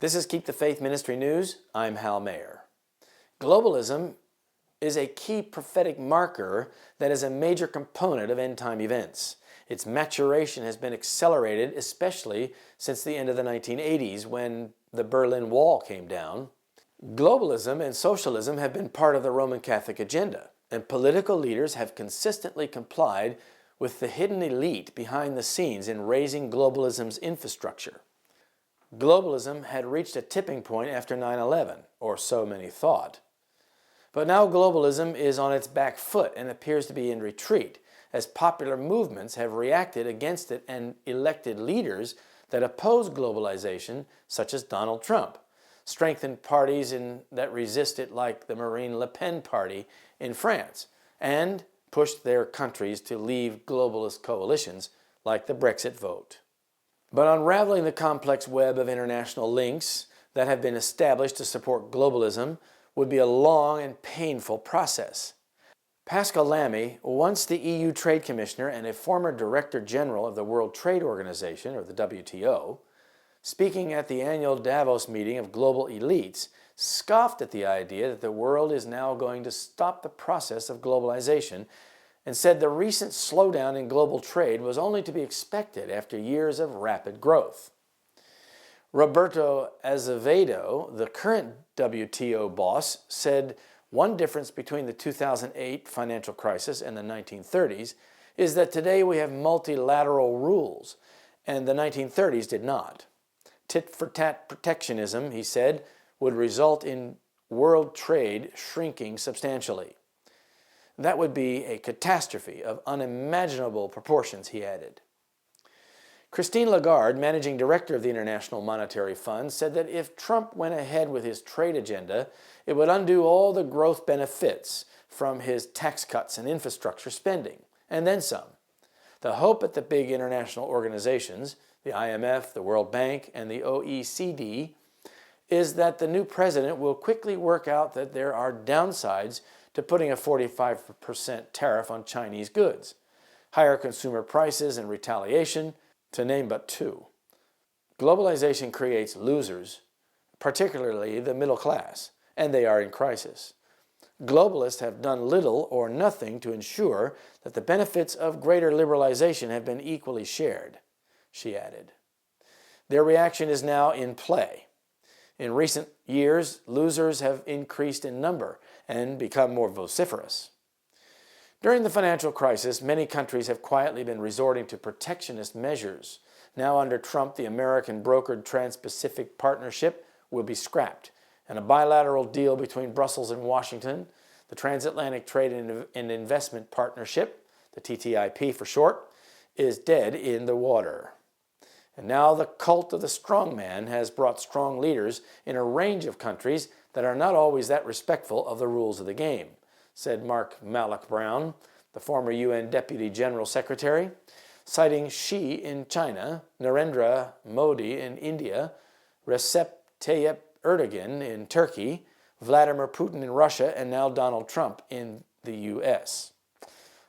This is Keep the Faith Ministry News. I'm Hal Mayer. Globalism is a key prophetic marker that is a major component of end-time events. Its maturation has been accelerated, especially since the end of the 1980s when the Berlin Wall came down. Globalism and socialism have been part of the Roman Catholic agenda, and political leaders have consistently complied with the hidden elite behind the scenes in raising globalism's infrastructure. Globalism had reached a tipping point after 9/11, or so many thought. But now globalism is on its back foot and appears to be in retreat, as popular movements have reacted against it and elected leaders that oppose globalization, such as Donald Trump, strengthened parties that resist it like the Marine Le Pen party in France, and pushed their countries to leave globalist coalitions like the Brexit vote. But unraveling the complex web of international links that have been established to support globalism would be a long and painful process. Pascal Lamy, once the EU Trade Commissioner and a former Director General of the World Trade Organization, or the WTO, speaking at the annual Davos meeting of global elites, scoffed at the idea that the world is now going to stop the process of globalization and said the recent slowdown in global trade was only to be expected after years of rapid growth. Roberto Azevedo, the current WTO boss, said one difference between the 2008 financial crisis and the 1930s is that today we have multilateral rules, and the 1930s did not. Tit-for-tat protectionism, he said, would result in world trade shrinking substantially. That would be a catastrophe of unimaginable proportions, he added. Christine Lagarde, managing director of the International Monetary Fund, said that if Trump went ahead with his trade agenda, it would undo all the growth benefits from his tax cuts and infrastructure spending, and then some. The hope at the big international organizations, the IMF, the World Bank, and the OECD, is that the new president will quickly work out that there are downsides to putting a 45% tariff on Chinese goods, higher consumer prices and retaliation, to name but two. Globalization creates losers, particularly the middle class, and they are in crisis. Globalists have done little or nothing to ensure that the benefits of greater liberalization have been equally shared, she added. Their reaction is now in play. In recent years, losers have increased in number and become more vociferous. During the financial crisis, many countries have quietly been resorting to protectionist measures. Now under Trump, the American brokered Trans-Pacific Partnership will be scrapped, and a bilateral deal between Brussels and Washington, the Transatlantic Trade and Investment Partnership, the TTIP for short, is dead in the water. And now the cult of the strongman has brought strong leaders in a range of countries that are not always that respectful of the rules of the game, said Mark Malloch Brown, the former UN Deputy General Secretary, citing Xi in China, Narendra Modi in India, Recep Tayyip Erdogan in Turkey, Vladimir Putin in Russia, and now Donald Trump in the US.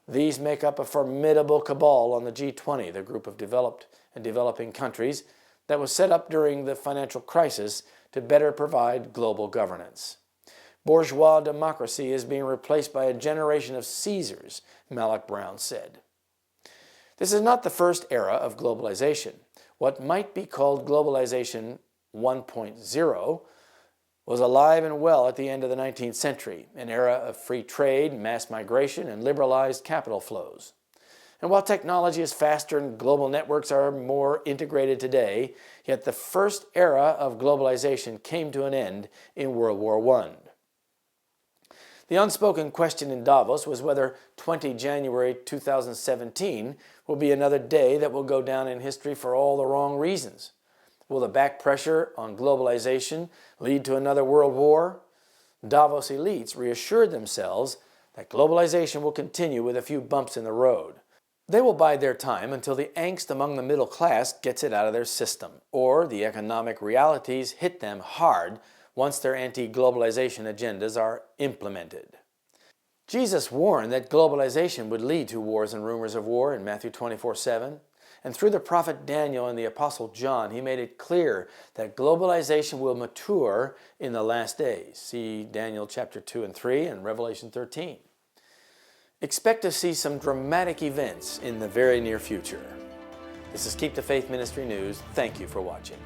These make up a formidable cabal on the G20, the group of developed and developing countries that was set up during the financial crisis to better provide global governance. Bourgeois democracy is being replaced by a generation of Caesars, Malloch Brown said. This is not the first era of globalization. What might be called Globalization 1.0 was alive and well at the end of the 19th century, an era of free trade, mass migration, and liberalized capital flows. And while technology is faster and global networks are more integrated today, yet the first era of globalization came to an end in World War I. The unspoken question in Davos was whether 20 January 2017 will be another day that will go down in history for all the wrong reasons. Will the back pressure on globalization lead to another world war? Davos elites reassured themselves that globalization will continue with a few bumps in the road. They will bide their time until the angst among the middle class gets it out of their system, or the economic realities hit them hard once their anti-globalization agendas are implemented. Jesus warned that globalization would lead to wars and rumors of war in Matthew 24:7. And through the prophet Daniel and the apostle John, he made it clear that globalization will mature in the last days. See Daniel chapter 2 and 3 and Revelation 13. Expect to see some dramatic events in the very near future. This is Keep the Faith Ministry News. Thank you for watching.